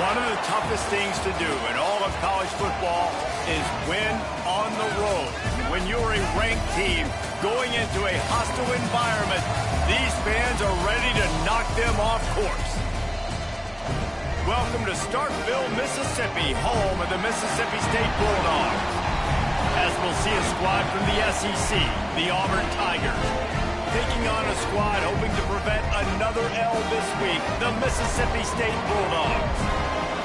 One of the toughest things to do in all of college football is win on the road. When you're a ranked team going into a hostile environment, these fans are ready to knock them off course. Welcome to Starkville, Mississippi, home of the Mississippi State Bulldogs. As we'll see a squad from the SEC, the Auburn Tigers, taking on a squad hoping to prevent another L this week, the Mississippi State Bulldogs.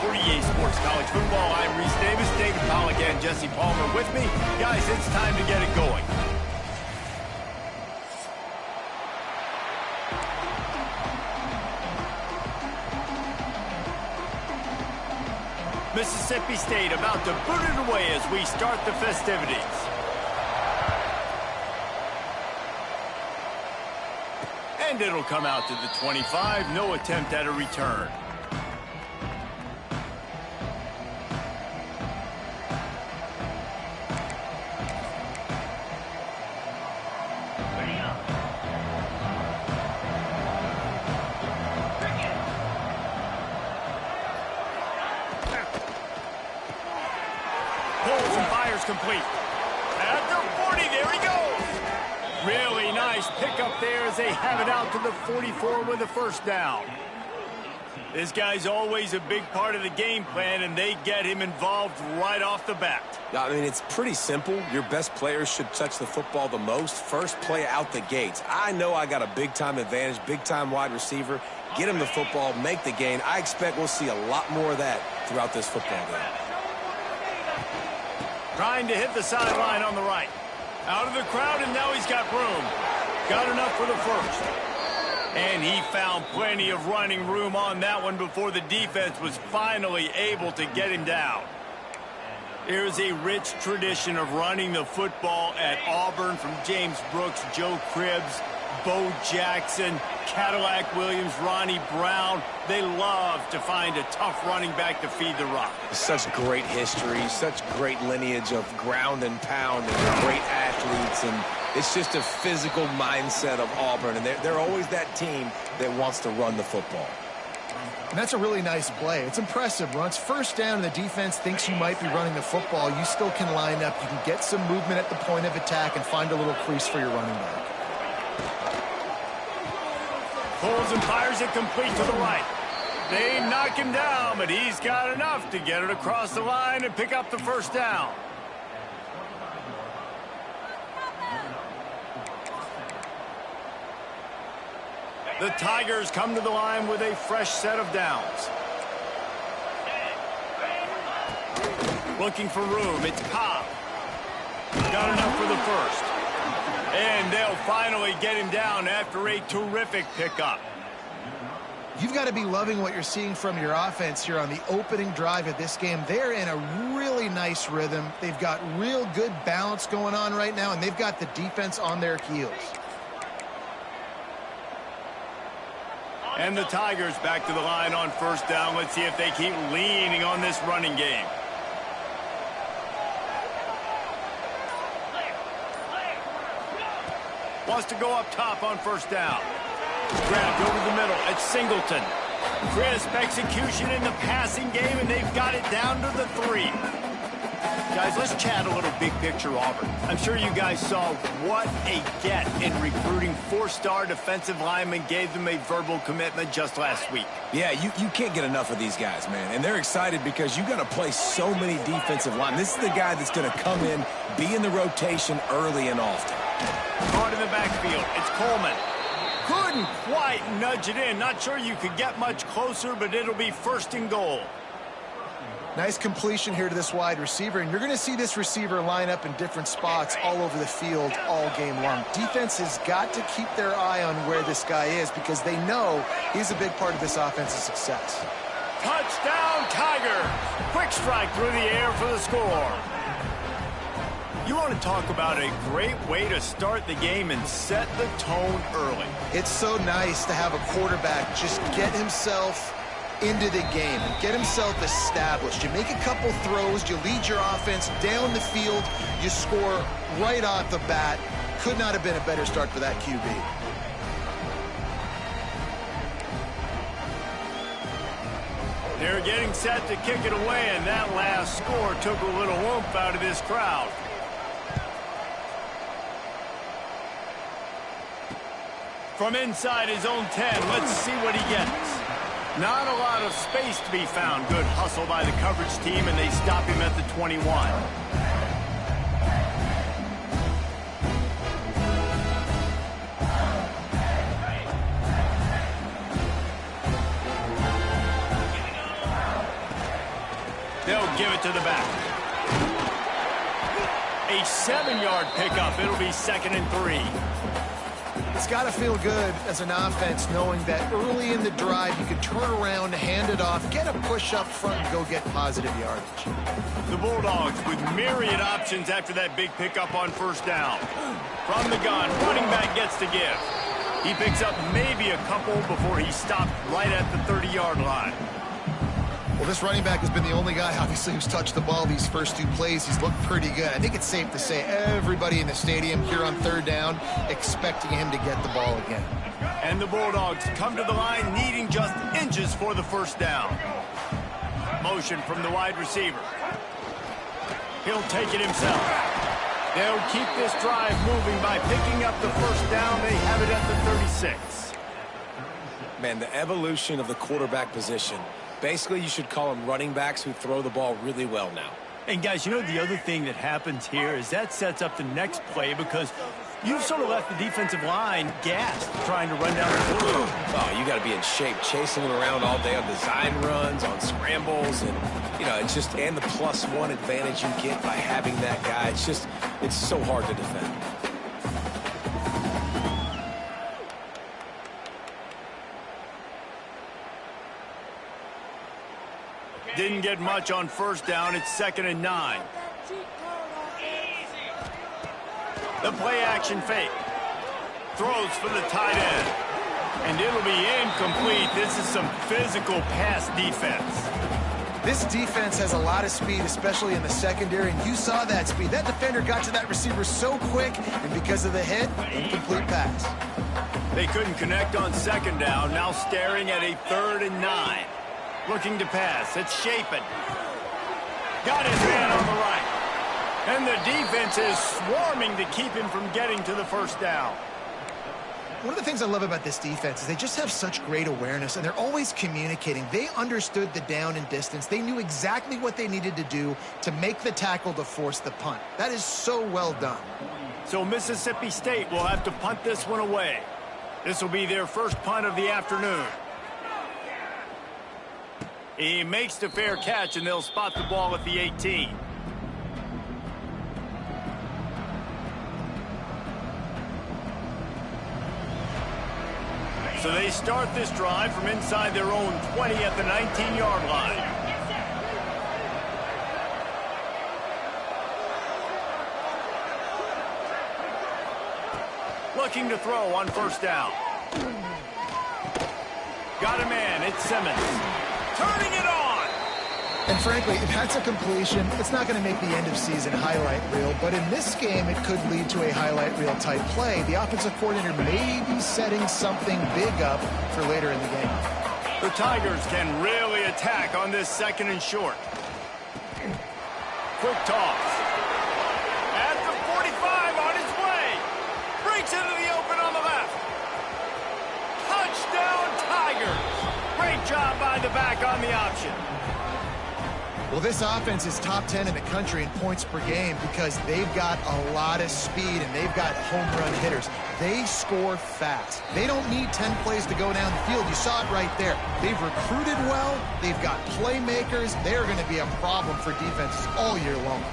For EA Sports College Football, I'm Reese Davis, David Pollack, and Jesse Palmer with me. Guys, it's time to get it going. Mississippi State about to boot it away as we start the festivities. And it'll come out to the 25. No attempt at a return. Pulls and fires complete. At the 40, there he goes. Really nice pickup there as they have it out to the 44 with a first down. This guy's always a big part of the game plan, and they get him involved right off the bat. I mean, it's pretty simple. Your best players should touch the football the most. First play out the gates. I know I got a big-time advantage, big-time wide receiver. Get him the football, make the gain. I expect we'll see a lot more of that throughout this football game. Trying to hit the sideline on the right. Out of the crowd, and now he's got room. Got enough for the first. And he found plenty of running room on that one before the defense was finally able to get him down. There's a rich tradition of running the football at Auburn from James Brooks, Joe Cribbs, Bo Jackson, Cadillac Williams, Ronnie Brown. They love to find a tough running back to feed the rock. Such great history, such great lineage of ground and pound and great athletes, and it's just a physical mindset of Auburn, and they're always that team that wants to run the football. And that's a really nice play. It's impressive. Once first down and the defense thinks you might be running the football, you still can line up. You can get some movement at the point of attack and find a little crease for your running back. Pulls and fires it complete to the right. They knock him down, but he's got enough to get it across the line and pick up the first down. The Tigers come to the line with a fresh set of downs. Looking for room. It's Cobb. Got enough for the first. And they'll finally get him down after a terrific pickup. You've got to be loving what you're seeing from your offense here on the opening drive of this game. They're in a really nice rhythm. They've got real good balance going on right now, and they've got the defense on their heels. And the Tigers back to the line on first down. Let's see if they keep leaning on this running game. Wants to go up top on first down. Grabbed over the middle. It's Singleton. Crisp execution in the passing game, and they've got it down to the 3. Guys, let's chat a little big picture Auburn. I'm sure you guys saw what a get in recruiting 4-star defensive linemen gave them a verbal commitment just last week. Yeah, you can't get enough of these guys, man. And they're excited because you got to play so many defensive linemen. This is the guy that's going to come in, be in the rotation early and often. Caught in the backfield. It's Coleman. Couldn't quite nudge it in. Not sure you could get much closer, but it'll be first and goal. Nice completion here to this wide receiver, and you're going to see this receiver line up in different spots all over the field all game long. Defense has got to keep their eye on where this guy is because they know he's a big part of this offense's success. Touchdown, Tigers! Quick strike through the air for the score. You want to talk about a great way to start the game and set the tone early. It's so nice to have a quarterback just get himself into the game and get himself established. You make a couple throws, you lead your offense down the field, you score right off the bat. Could not have been a better start for that QB. They're getting set to kick it away, and that last score took a little oomph out of this crowd. From inside his own 10, let's see what he gets. Not a lot of space to be found. Good hustle by the coverage team, and they stop him at the 21. They'll give it to the back. A 7-yard pickup. It'll be 2nd and 3. It's got to feel good as an offense knowing that early in the drive you can turn around, hand it off, get a push up front, and go get positive yardage. The Bulldogs with myriad options after that big pickup on 1st down. From the gun, running back gets to give. He picks up maybe a couple before he stopped right at the 30-yard line. Well, this running back has been the only guy, obviously, who's touched the ball these first 2 plays. He's looked pretty good. I think it's safe to say everybody in the stadium here on 3rd down expecting him to get the ball again. And the Bulldogs come to the line needing just inches for the 1st down. Motion from the wide receiver. He'll take it himself. They'll keep this drive moving by picking up the 1st down. They have it at the 36. Man, the evolution of the quarterback position. Basically, you should call them running backs who throw the ball really well now. And, guys, you know the other thing that happens here is that sets up the next play because you've sort of left the defensive line gassed trying to run down the field. Oh, you got to be in shape, chasing him around all day on design runs, on scrambles, and, you know, it's just, and the +1 advantage you get by having that guy. It's so hard to defend. Didn't get much on 1st down. It's 2nd and 9. The play action fake. Throws for the tight end. And it'll be incomplete. This is some physical pass defense. This defense has a lot of speed, especially in the secondary, and you saw that speed. That defender got to that receiver so quick, and because of the hit, incomplete pass. They couldn't connect on 2nd down. Now staring at a 3rd and 9. Looking to pass. It's Shapen. Got his man on the right. And the defense is swarming to keep him from getting to the 1st down. One of the things I love about this defense is they just have such great awareness, and they're always communicating. They understood the down and distance. They knew exactly what they needed to do to make the tackle to force the punt. That is so well done. So Mississippi State will have to punt this one away. This will be their first punt of the afternoon. He makes the fair catch, and they'll spot the ball at the 18. So they start this drive from inside their own 20 at the 19-yard line. Looking to throw on 1st down. Got a man. It's Simmons. Turning it on. And frankly, if that's a completion, it's not going to make the end-of-season highlight reel. But in this game, it could lead to a highlight reel type play. The offensive coordinator may be setting something big up for later in the game. The Tigers can really attack on this 2nd and short. Quick toss. At the 45 on his way. Breaks into the open on the left. Touchdown Tigers. Great job by the back on the option. Well, this offense is top 10 in the country in points per game because they've got a lot of speed and they've got home run hitters. They score fast. They don't need 10 plays to go down the field. You saw it right there. They've recruited well. They've got playmakers. They're going to be a problem for defenses all year long.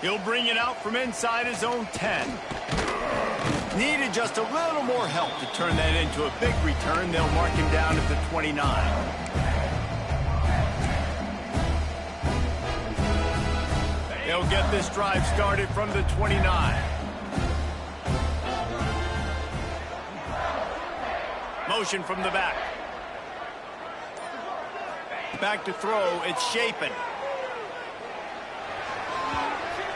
He'll bring it out from inside his own 10. Needed just a little more help to turn that into a big return. They'll mark him down at the 29. They'll get this drive started from the 29. Motion from the back. Back to throw. It's Shapen.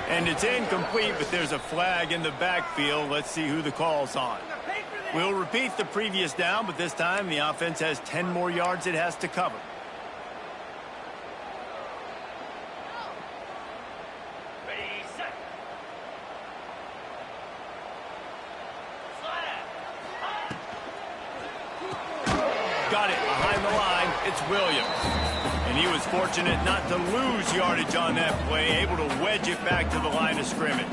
And it's incomplete, but there's a flag in the backfield. Let's see who the call's on. We'll repeat the previous down, but this time the offense has 10 more yards it has to cover. Got it behind the line. It's Williams. And he was fortunate not to lose yardage on that play, able to wedge it back to the line of scrimmage.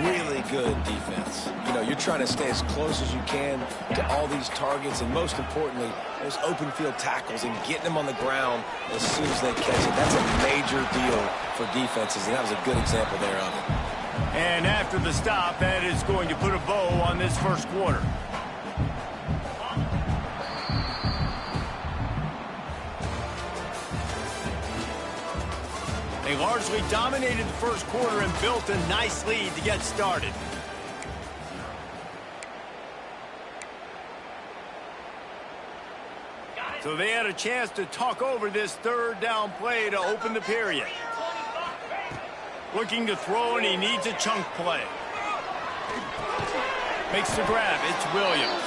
Really good defense. You know, you're trying to stay as close as you can to all these targets, and most importantly, those open field tackles and getting them on the ground as soon as they catch it. That's a major deal for defenses, and that was a good example there of it. And after the stop, that is going to put a bow on this first quarter. They largely dominated the first quarter and built a nice lead to get started. So they had a chance to talk over this third down play to open the period. Looking to throw, and he needs a chunk play. Makes the grab. It's Williams.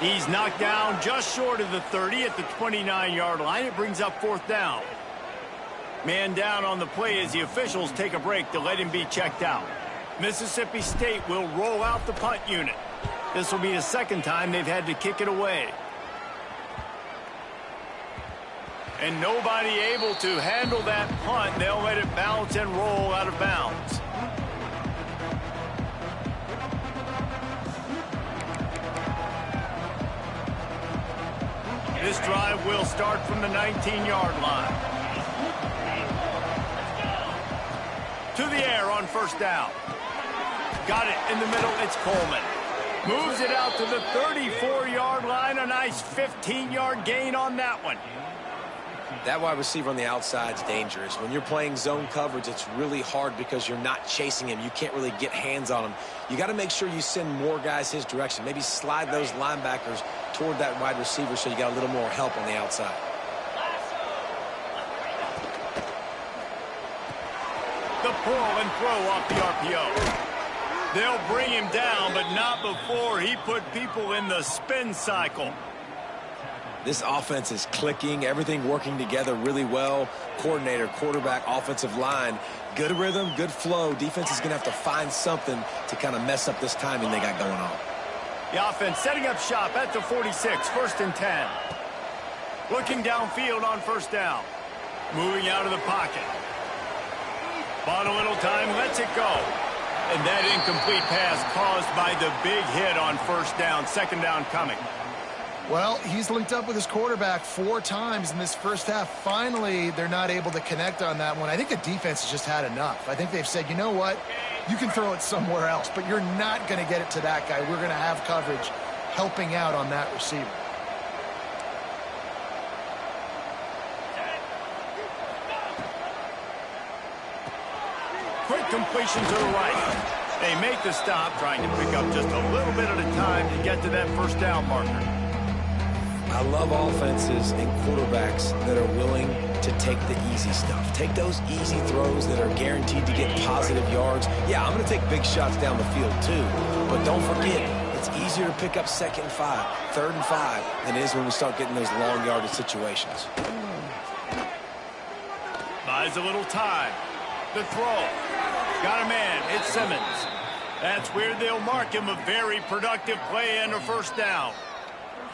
He's knocked down just short of the 30 at the 29-yard line. It brings up fourth down. Man down on the play as the officials take a break to let him be checked out. Mississippi State will roll out the punt unit. This will be the second time they've had to kick it away. And nobody able to handle that punt. They'll let it bounce and roll out of bounds. This drive will start from the 19-yard line. To the air on first down. Got it in the middle. It's Coleman. Moves it out to the 34-yard line. A nice 15-yard gain on that one. That wide receiver on the outside is dangerous. When you're playing zone coverage, it's really hard because you're not chasing him. You can't really get hands on him. You got to make sure you send more guys his direction. Maybe slide those linebackers toward that wide receiver so you got a little more help on the outside. The pull and throw off the RPO. They'll bring him down, but not before he put people in the spin cycle. This offense is clicking, everything working together really well. Coordinator, quarterback, offensive line, good rhythm, good flow. Defense is going to have to find something to kind of mess up this timing they got going on. The offense setting up shop at the 46, first and 10. Looking downfield on first down. Moving out of the pocket. Bought a little time, lets it go. And that incomplete pass caused by the big hit on first down, second down coming. Well, he's linked up with his quarterback 4 times in this first half. Finally, they're not able to connect on that one. I think the defense has just had enough. I think they've said, you know what? You can throw it somewhere else, but you're not going to get it to that guy. We're going to have coverage helping out on that receiver. Quick completion to the right. They make the stop, trying to pick up just a little bit at a time to get to that first down marker. I love offenses and quarterbacks that are willing to take the easy stuff. Take those easy throws that are guaranteed to get positive yards. Yeah, I'm going to take big shots down the field too, but don't forget, it's easier to pick up 2nd and 5, 3rd and 5 than it is when we start getting those long yardage situations. Buys a little time. The throw. Got a man. It's Simmons. That's where they'll mark him. A very productive play and a first down.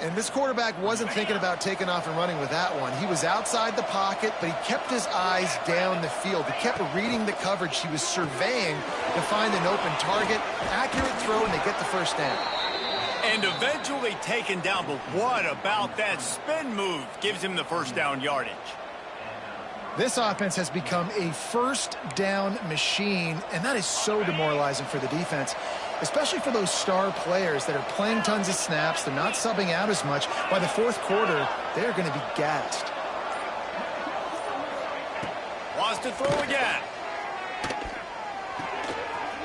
And this quarterback wasn't thinking about taking off and running with that one. He was outside the pocket, but he kept his eyes down the field. He kept reading the coverage. He was surveying to find an open target. Accurate throw, and they get the first down. And eventually taken down, but what about that spin move? Gives him the first down yardage. This offense has become a first down machine, and that is so demoralizing for the defense, especially for those star players that are playing tons of snaps. They're not subbing out as much. By the fourth quarter, they're going to be gassed. Wants to throw again.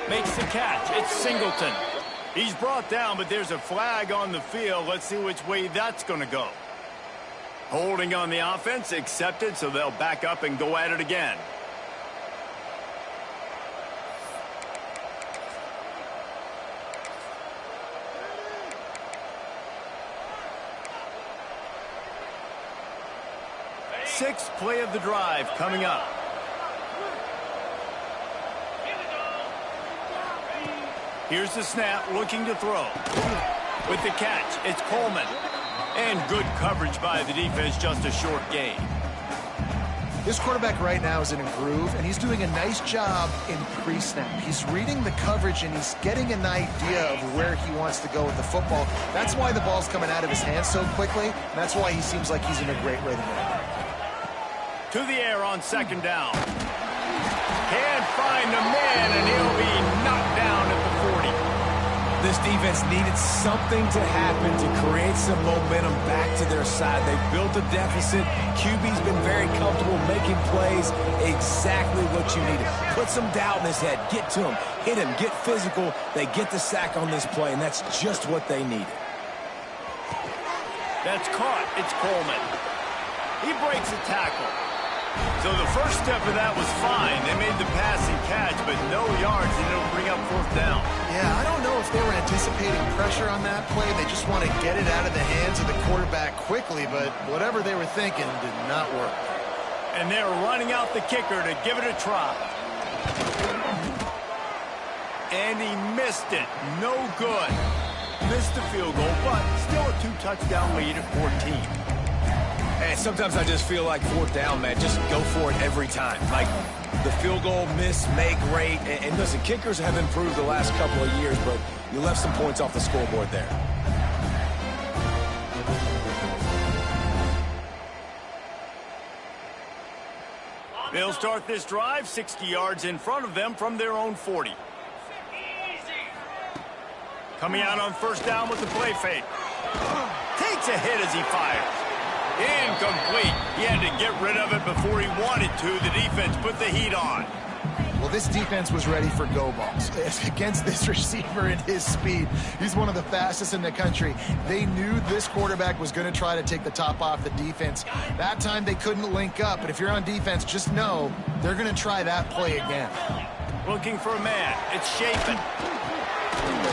Makes the catch. It's Singleton. He's brought down, but there's a flag on the field. Let's see which way that's going to go. Holding on the offense, accepted, so they'll back up and go at it again. sixth play of the drive coming up. Here's the snap, looking to throw. With the catch, it's Coleman. And good coverage by the defense, just a short gain. This quarterback right now is in a groove, and he's doing a nice job in pre-snap. He's reading the coverage, and he's getting an idea of where he wants to go with the football. That's why the ball's coming out of his hands so quickly, and that's why he seems like he's in a great rhythm right now. To the air on second down. Can't find the man, and he'll be knocked down at the 40. This defense needed something to happen to create some momentum back to their side. They built a deficit. QB's been very comfortable making plays. Exactly what you needed. Put some doubt in his head. Get to him. Hit him. Get physical. They get the sack on this play, and that's just what they needed. That's caught. It's Coleman. He breaks a tackle. So the first step of that was fine. They made the passing catch, but no yards, and it'll bring up fourth down. Yeah, I don't know if they were anticipating pressure on that play. They just want to get it out of the hands of the quarterback quickly, but whatever they were thinking did not work. And they're running out the kicker to give it a try. And he missed it. No good. Missed the field goal, but still a two-touchdown lead at 14. And sometimes I just feel like fourth down, man, just go for it every time. Like the field goal, miss, make, great. And listen, kickers have improved the last couple of years, but you left some points off the scoreboard there. They'll start this drive 60 yards in front of them from their own 40. Coming out on first down with the play fake. Takes a hit as he fires. Incomplete. He had to get rid of it before he wanted to. The defense put the heat on. Well, this defense was ready for go balls. Against this receiver and his speed, he's one of the fastest in the country. They knew this quarterback was going to try to take the top off the defense. That time they couldn't link up, but if you're on defense, just know they're going to try that play again. Looking for a man. It's Chapin.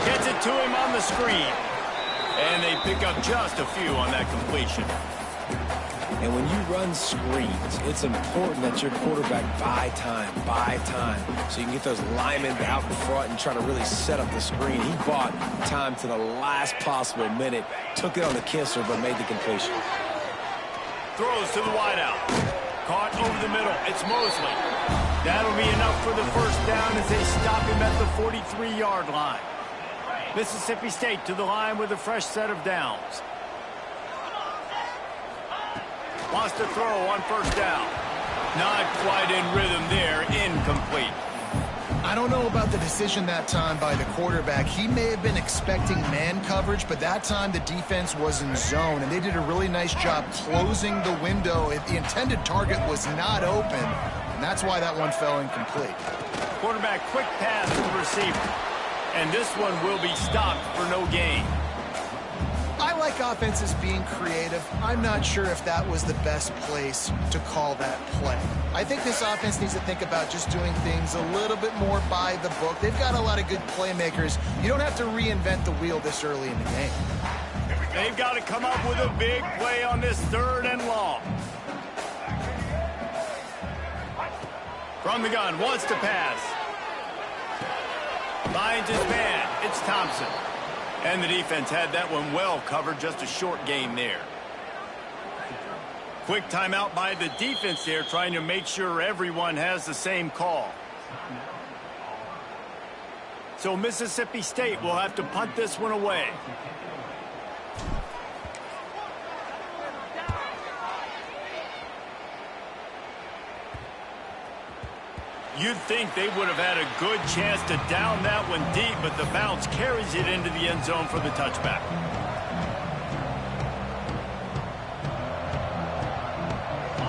Gets it to him on the screen. And they pick up just a few on that completion. And when you run screens, it's important that your quarterback buy time, so you can get those linemen out in front and try to really set up the screen. He bought time to the last possible minute, took it on the kisser, but made the completion. Throws to the wideout. Caught over the middle. It's Mosley. That'll be enough for the first down as they stop him at the 43-yard line. Mississippi State to the line with a fresh set of downs. Wants to throw on first down. Not quite in rhythm there. Incomplete. I don't know about the decision that time by the quarterback. He may have been expecting man coverage, but that time the defense was in zone, and they did a really nice job closing the window. The intended target was not open, and that's why that one fell incomplete. Quarterback quick pass to the receiver. And this one will be stopped for no gain. I like offenses being creative. I'm not sure if that was the best place to call that play. I think this offense needs to think about just doing things a little bit more by the book. They've got a lot of good playmakers. You don't have to reinvent the wheel this early in the game. They've got to come up with a big play on this third and long. From the gun, wants to pass. Finds his man. It's Thompson. And the defense had that one well covered. Just a short gain there. Quick timeout by the defense there, trying to make sure everyone has the same call. So Mississippi State will have to punt this one away. You'd think they would have had a good chance to down that one deep, but the bounce carries it into the end zone for the touchback.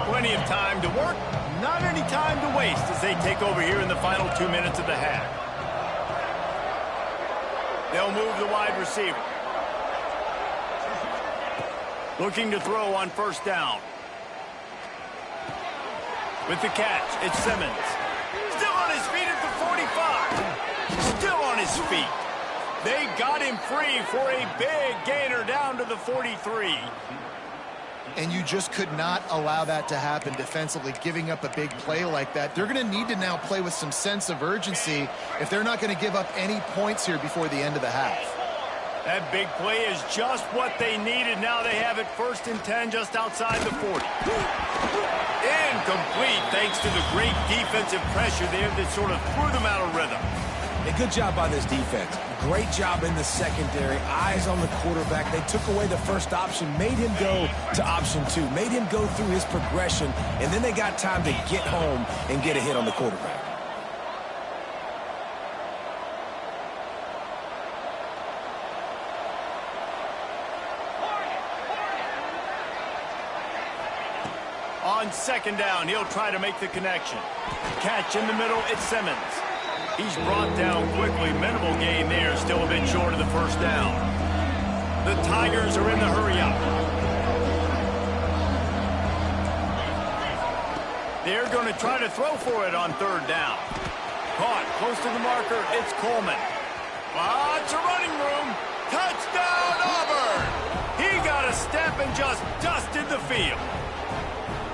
Plenty of time to work, not any time to waste as they take over here in the final 2 minutes of the half. They'll move the wide receiver. Looking to throw on first down. With the catch, it's Simmons. Still on his feet at the 45. Still on his feet. They got him free for a big gainer down to the 43. and you just could not allow that to happen defensively, giving up a big play like that. They're going to need to now play with some sense of urgency if they're not going to give up any points here before the end of the half. That big play is just what they needed. Now they have it 1st and 10 just outside the 40. Incomplete thanks to the great defensive pressure there that sort of threw them out of rhythm. A good job by this defense. Great job in the secondary. Eyes on the quarterback. They took away the first option, made him go to option 2, made him go through his progression, and then they got time to get home and get a hit on the quarterback. On 2nd down, he'll try to make the connection. Catch in the middle, it's Simmons. He's brought down quickly. Minimal gain there, still a bit short of the 1st down. The Tigers are in the hurry-up. They're going to try to throw for it on 3rd down. Caught close to the marker, it's Coleman. Lots of running room. Touchdown, Auburn! He got a step and just dusted the field.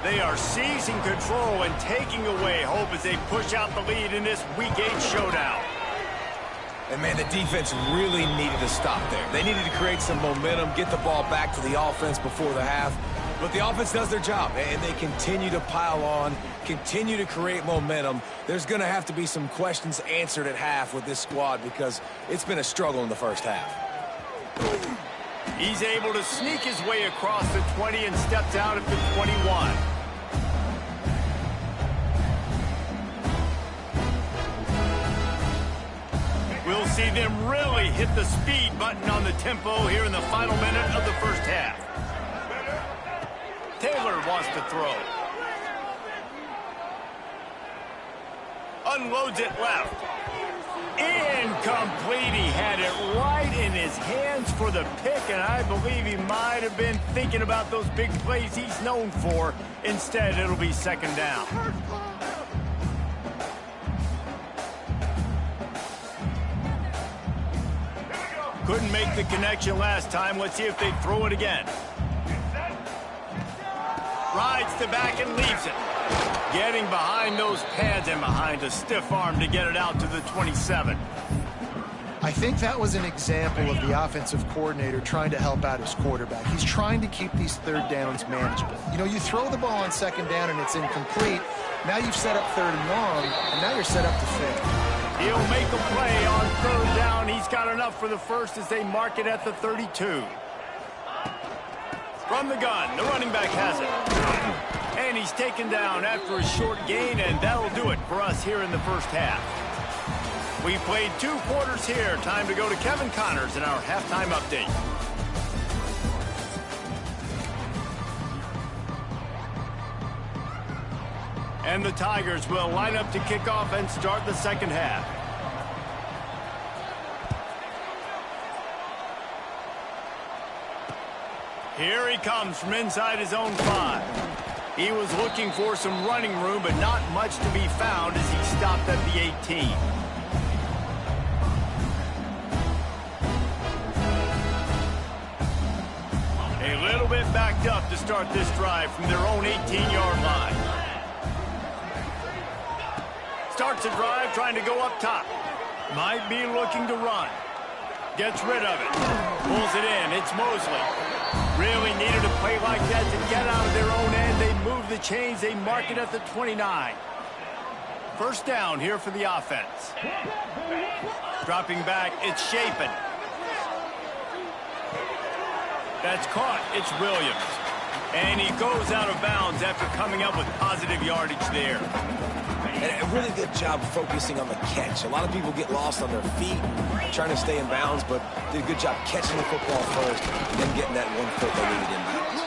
They are seizing control and taking away hope as they push out the lead in this Week 8 showdown. And, man, the defense really needed to stop there. They needed to create some momentum, get the ball back to the offense before the half. But the offense does their job, and they continue to pile on, continue to create momentum. There's going to have to be some questions answered at half with this squad because it's been a struggle in the first half. He's able to sneak his way across the 20 and steps out at the 21. We'll see them really hit the speed button on the tempo here in the final minute of the first half. Taylor wants to throw. Unloads it left. Incomplete. He had it right in his hands for the pick, and I believe he might have been thinking about those big plays he's known for. Instead, it'll be 2nd down. Couldn't make the connection last time. Let's see if they throw it again. Rides to back and leaves it. Getting behind those pads and behind a stiff arm to get it out to the 27. I think that was an example of the offensive coordinator trying to help out his quarterback. He's trying to keep these 3rd downs manageable. You know, you throw the ball on 2nd down and it's incomplete. Now you've set up 3rd and long, and now you're set up to fail. He'll make a play on 3rd down. He's got enough for the 1st as they mark it at the 32. From the gun, the running back has it. And he's taken down after a short gain, and that'll do it for us here in the first half. We played 2 quarters here. Time to go to Kevin Connors in our halftime update. And the Tigers will line up to kick off and start the 2nd half. Here he comes from inside his own 5. He was looking for some running room, but not much to be found as he stopped at the 18. A little bit backed up to start this drive from their own 18-yard line. Starts a drive trying to go up top. Might be looking to run. Gets rid of it. Pulls it in. It's Mosley. Really needed a play like that to get out of their own end. They move the chains. They mark it at the 29. 1st down here for the offense. Dropping back, it's Shapen. That's caught. It's Williams. And he goes out of bounds after coming up with positive yardage there. And a really good job focusing on the catch. A lot of people get lost on their feet, trying to stay in bounds, but did a good job catching the football first and then getting that 1 foot they needed in bounds.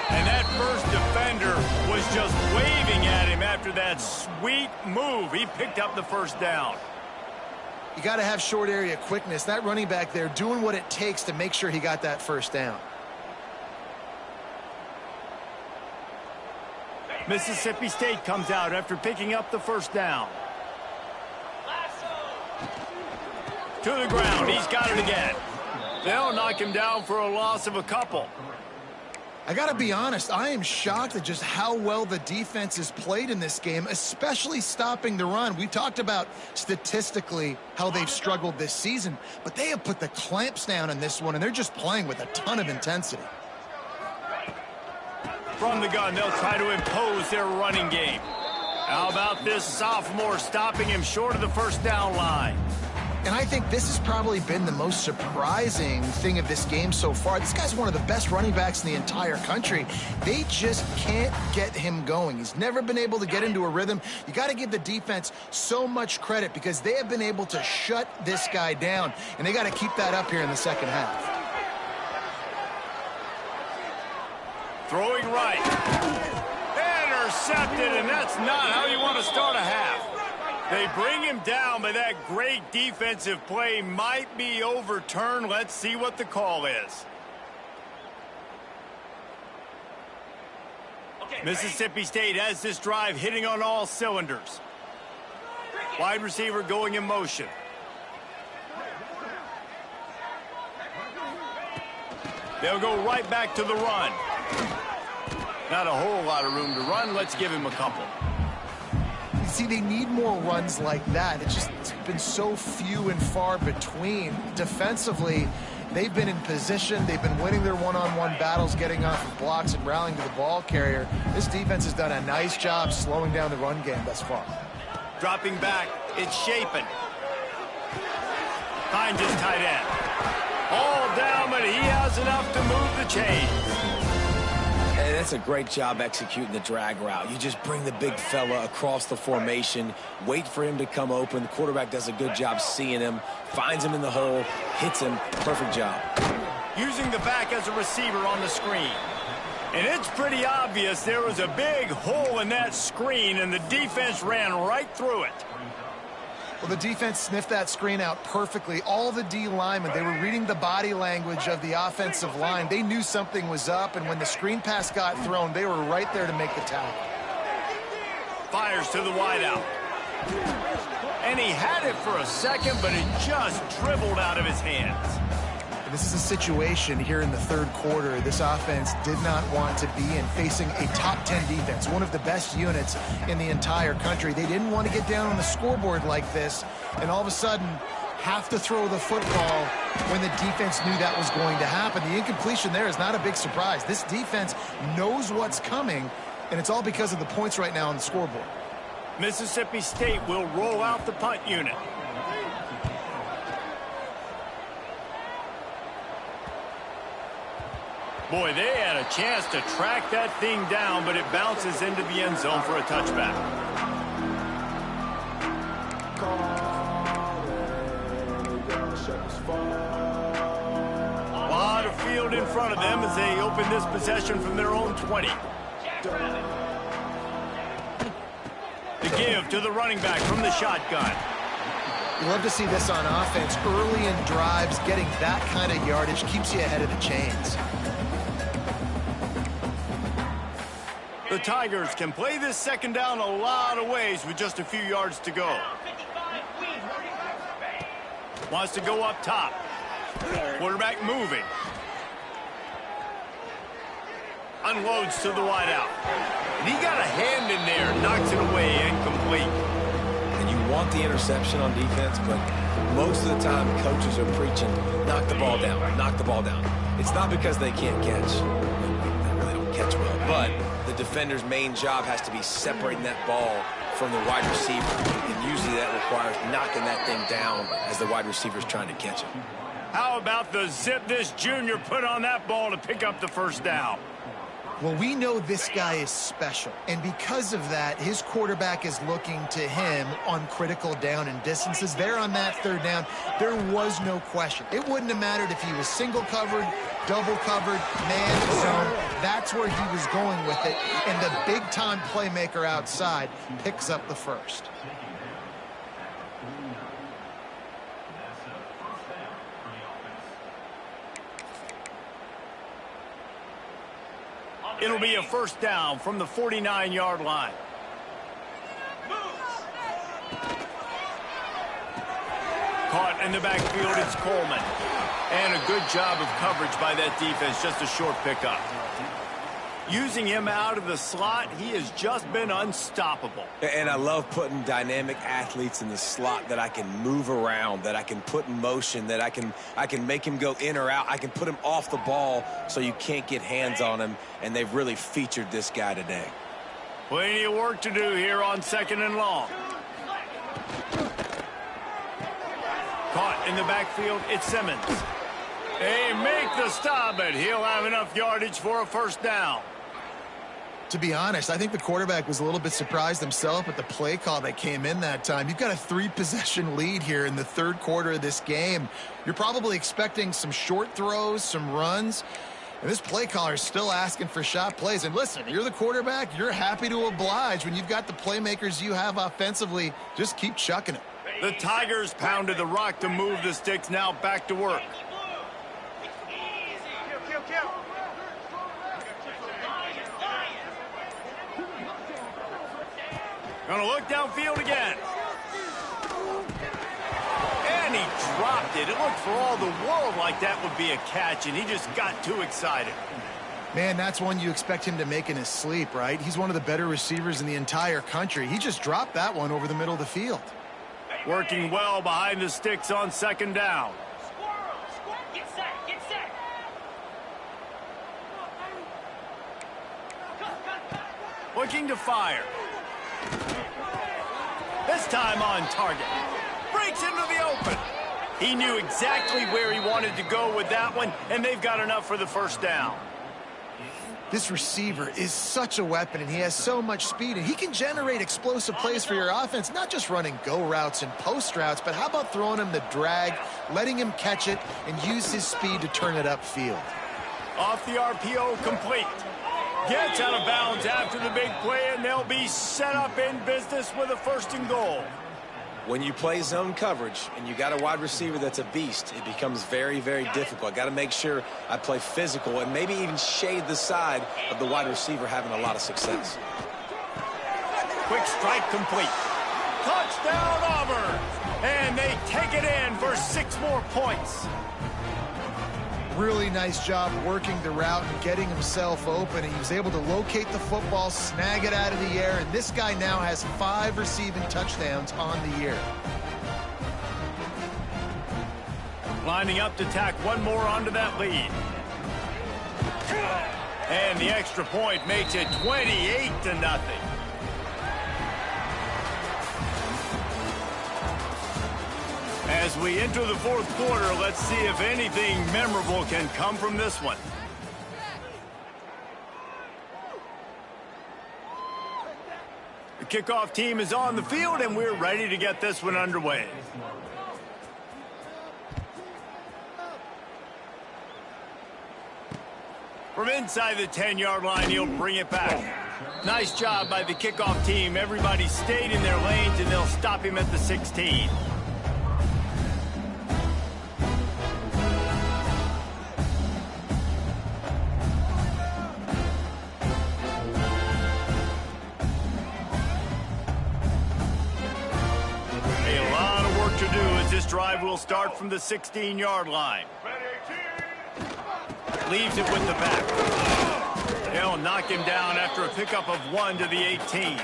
And that first defender was just waving at him after that sweet move. He picked up the 1st down. You got to have short area quickness. That running back there doing what it takes to make sure he got that 1st down. Mississippi State comes out after picking up the 1st down. To the ground. He's got it again. They'll knock him down for a loss of a couple. I got to be honest, I am shocked at just how well the defense has played in this game, especially stopping the run. We talked about statistically how they've struggled this season, but they have put the clamps down in this one, and they're just playing with a ton of intensity. From the gun, they'll try to impose their running game. How about this sophomore stopping him short of the first down line? And I think this has probably been the most surprising thing of this game so far. This guy's one of the best running backs in the entire country. They just can't get him going. He's never been able to get into a rhythm. You got to give the defense so much credit because they have been able to shut this guy down, and they got to keep that up here in the second half. Throwing right. Intercepted, and that's not how you want to start a half. They bring him down, but that great defensive play might be overturned. Let's see what the call is. Mississippi State has this drive hitting on all cylinders. Wide receiver going in motion. They'll go right back to the run. Not a whole lot of room to run. Let's give him a couple. See, they need more runs like that. It's been so few and far between. Defensively, they've been in position. They've been winning their one-on-one battles, getting off of blocks and rallying to the ball carrier. This defense has done a nice job slowing down the run game thus far. Dropping back, it's Shapen. Finds his tight end. All down, but he has enough to move the chains. And that's a great job executing the drag route. You just bring the big fella across the formation, wait for him to come open. The quarterback does a good job seeing him, finds him in the hole, hits him. Perfect job. Using the back as a receiver on the screen. And it's pretty obvious there was a big hole in that screen, and the defense ran right through it. Well, the defense sniffed that screen out perfectly. All the D linemen, they were reading the body language of the offensive line. They knew something was up, and when the screen pass got thrown, they were right there to make the tackle. Fires to the wideout. And he had it for a second, but it just dribbled out of his hands. And this is a situation here in the third quarter this offense did not want to be in, facing a top 10 defense, one of the best units in the entire country. They didn't want to get down on the scoreboard like this, and all of a sudden have to throw the football when the defense knew that was going to happen. The incompletion there is not a big surprise. This defense knows what's coming, and it's all because of the points right now on the scoreboard. Mississippi State will roll out the punt unit. Boy, they had a chance to track that thing down, but it bounces into the end zone for a touchback. A lot of field in front of them as they open this possession from their own 20. The give to the running back from the shotgun. You love to see this on offense. Early in drives, getting that kind of yardage keeps you ahead of the chains. The Tigers can play this second down a lot of ways with just a few yards to go. Wants to go up top. Quarterback moving. Unloads to the wideout. And he got a hand in there, knocks it away, incomplete. And you want the interception on defense, but most of the time coaches are preaching, knock the ball down, knock the ball down. It's not because they can't catch. They really don't catch well, but the defender's main job has to be separating that ball from the wide receiver, and usually that requires knocking that thing down as the wide receiver's trying to catch it. How about the zip this junior put on that ball to pick up the first down? Well, we know this guy is special, and because of that, his quarterback is looking to him on critical down and distances. There on that third down, there was no question. It wouldn't have mattered if he was single covered, double covered, man zone. That's where he was going with it, and the big-time playmaker outside picks up the first. It'll be a first down from the 49-yard line. Caught in the backfield, it's Coleman. And a good job of coverage by that defense, just a short pickup. Using him out of the slot, he has just been unstoppable. And I love putting dynamic athletes in the slot that I can move around, that I can put in motion, that I can make him go in or out. I can put him off the ball so you can't get hands on him, and they've really featured this guy today. Plenty of work to do here on 2nd and long. Caught in the backfield, it's Simmons. They make the stop, but he'll have enough yardage for a first down. To be honest, I think the quarterback was a little bit surprised himself at the play call that came in that time. You've got a 3-possession lead here in the third quarter of this game. You're probably expecting some short throws, some runs. And this play caller is still asking for shot plays. And listen, you're the quarterback. You're happy to oblige when you've got the playmakers you have offensively. Just keep chucking it. The Tigers pounded the rock to move the sticks. Now back to work. Gonna look downfield again. And he dropped it. It looked for all the world like that would be a catch, and he just got too excited. Man, that's one you expect him to make in his sleep, right? He's one of the better receivers in the entire country. He just dropped that one over the middle of the field. Working well behind the sticks on 2nd down. Get set, get set. Looking to fire. This time on target. Breaks into the open. He knew exactly where he wanted to go with that one, and they've got enough for the first down. This receiver is such a weapon, and he has so much speed, and he can generate explosive plays for your offense, not just running go routes and post routes, but how about throwing him the drag, letting him catch it, and use his speed to turn it upfield. Off the RPO, complete. Gets out of bounds after the big play, and they'll be set up in business with a 1st and goal. When you play zone coverage and you got a wide receiver that's a beast, it becomes very, very difficult. I got to make sure I play physical and maybe even shade the side of the wide receiver having a lot of success. Quick strike complete. Touchdown, Auburn! And they take it in for 6 more points. Really nice job working the route and getting himself open. He was able to locate the football, snag it out of the air, and this guy now has 5 receiving touchdowns on the year. Lining up to tack one more onto that lead. And the extra point makes it 28-0. As we enter the 4th quarter, let's see if anything memorable can come from this one. The kickoff team is on the field, and we're ready to get this one underway. From inside the 10-yard line, he'll bring it back. Nice job by the kickoff team. Everybody stayed in their lanes, and they'll stop him at the 16. This drive will start from the 16-yard line. Leaves it with the back. They'll knock him down after a pickup of 1 to the 18.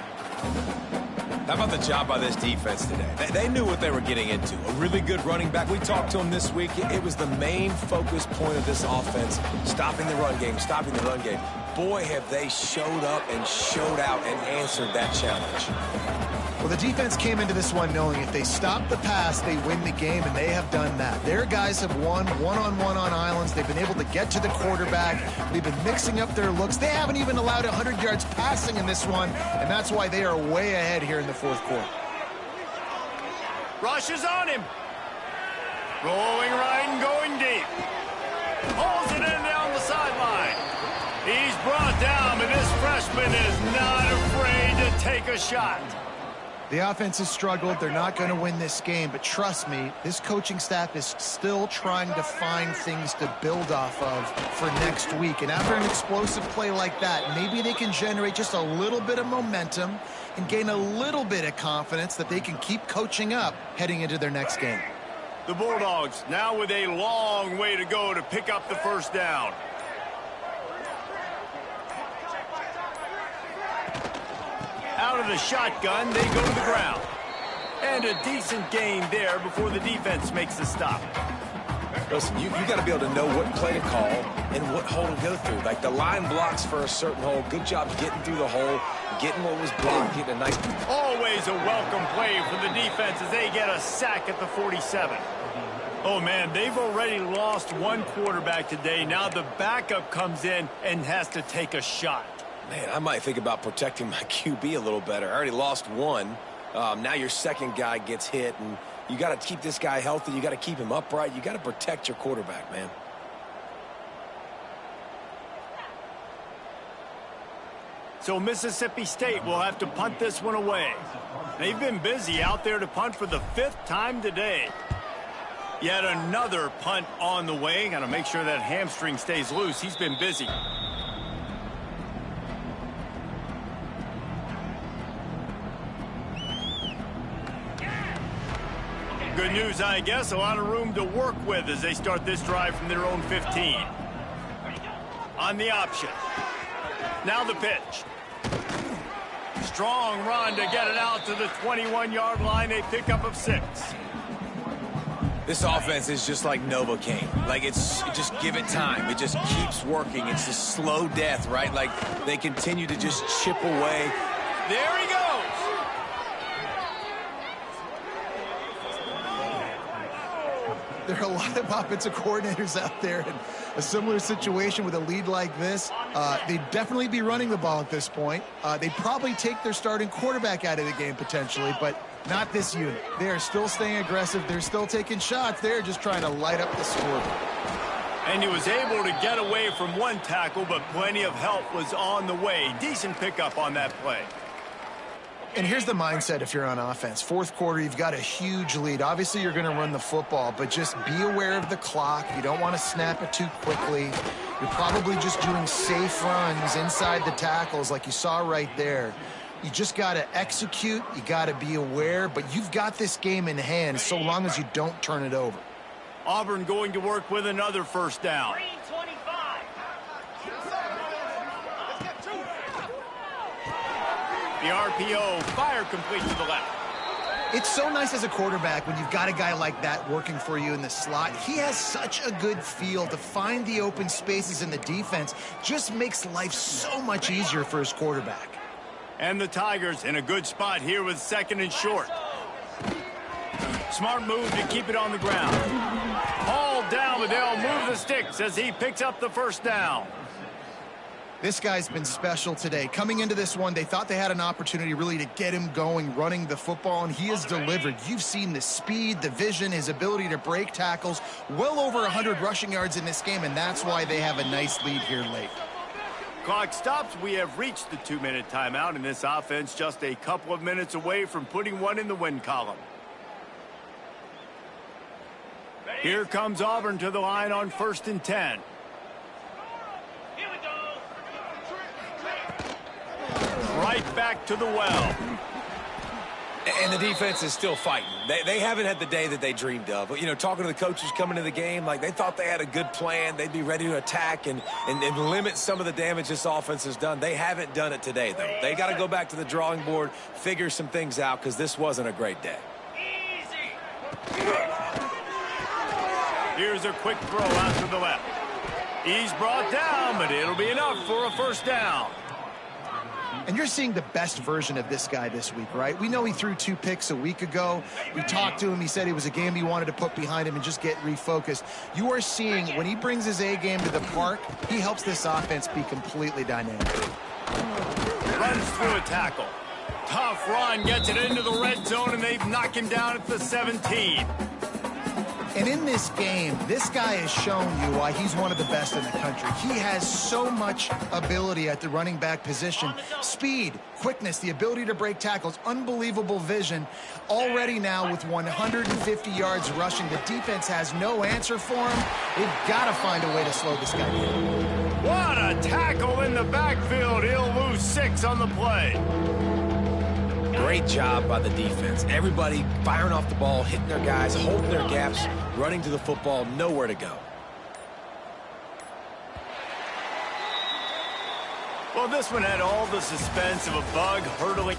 How about the job by this defense today? They knew what they were getting into. A really good running back. We talked to him this week. It was the main focus point of this offense, stopping the run game, stopping the run game. Boy, have they showed up and showed out and answered that challenge. Well, the defense came into this one knowing if they stop the pass, they win the game, and they have done that. Their guys have won one-on-one on islands. They've been able to get to the quarterback. They've been mixing up their looks. They haven't even allowed 100 yards passing in this one, and that's why they are way ahead here in the 4th quarter. Rush is on him. Rolling right and going deep. Pulls it in down the sideline. He's brought down, but this freshman is not afraid to take a shot. The offense has struggled. They're not going to win this game, but trust me, this coaching staff is still trying to find things to build off of for next week. And after an explosive play like that, maybe they can generate just a little bit of momentum and gain a little bit of confidence that they can keep coaching up heading into their next game. The Bulldogs now with a long way to go to pick up the first down. out of the shotgun, they go to the ground. And a decent gain there before the defense makes the stop. Listen, you got to be able to know what play to call and what hole to go through. Like the line blocks for a certain hole. Good job getting through the hole, getting what was blocked, getting a nice... Always a welcome play for the defense as they get a sack at the 47. Oh, man, they've already lost one quarterback today. Now the backup comes in and has to take a shot. Man, I might think about protecting my QB a little better. I already lost one. Now your second guy gets hit, and you got to keep this guy healthy. You got to keep him upright. You got to protect your quarterback, man. So Mississippi State will have to punt this one away. They've been busy out there to punt for the 5th time today. Yet another punt on the way. Got to make sure that hamstring stays loose. He's been busy. Good news, I guess. A lot of room to work with as they start this drive from their own 15. On the option. Now the pitch. Strong run to get it out to the 21-yard line. A pickup of 6. This offense is just like Novocaine. Like, just give it time. It just keeps working. It's a slow death, right? Like, they continue to just chip away. There he goes. There are a lot of offensive coordinators out there in a similar situation with a lead like this. They'd definitely be running the ball at this point. They'd probably take their starting quarterback out of the game potentially, but not this unit. They are still staying aggressive. They're still taking shots. They're just trying to light up the scoreboard. And he was able to get away from one tackle, but plenty of help was on the way. Decent pickup on that play. And here's the mindset if you're on offense. 4th quarter, you've got a huge lead. Obviously, you're going to run the football, but just be aware of the clock. You don't want to snap it too quickly. You're probably just doing safe runs inside the tackles like you saw right there. You just got to execute. You got to be aware, but you've got this game in hand so long as you don't turn it over. Auburn going to work with another first down. The RPO, fire complete to the left. It's so nice as a quarterback when you've got a guy like that working for you in the slot. He has such a good feel to find the open spaces in the defense. Just makes life so much easier for his quarterback. And the Tigers in a good spot here with 2nd and short. Smart move to keep it on the ground. Hauled down, but they'll move the sticks as he picks up the first down. This guy's been special today. Coming into this one, they thought they had an opportunity really to get him going, running the football, and he has delivered. You've seen the speed, the vision, his ability to break tackles. Well over 100 rushing yards in this game, and that's why they have a nice lead here late. Clock stops. We have reached the 2-minute timeout, and this offense just a couple of minutes away from putting one in the win column. Here comes Auburn to the line on 1st and 10. Right back to the well. And the defense is still fighting. They haven't had the day that they dreamed of. You know, talking to the coaches coming to the game, like they thought they had a good plan. They'd be ready to attack and limit some of the damage this offense has done. They haven't done it today, though. They got to go back to the drawing board, figure some things out, because this wasn't a great day. Here's a quick throw out to the left. He's brought down, but it'll be enough for a first down. And you're seeing the best version of this guy this week, right? We know he threw 2 picks a week ago. We talked to him. He said it was a game he wanted to put behind him and just get refocused. You are seeing when he brings his A game to the park, he helps this offense be completely dynamic. Runs through a tackle. Tough run, gets it into the red zone, and they've knocked him down at the 17. And in this game, this guy has shown you why he's one of the best in the country. He has so much ability at the running back position. Speed, quickness, the ability to break tackles, unbelievable vision. Already now with 150 yards rushing, the defense has no answer for him. They've got to find a way to slow this guy down. What a tackle in the backfield. He'll lose 6 on the play. Great job by the defense. Everybody firing off the ball, hitting their guys, holding their gaps, running to the football, nowhere to go. Well, this one had all the suspense of a bug hurtling.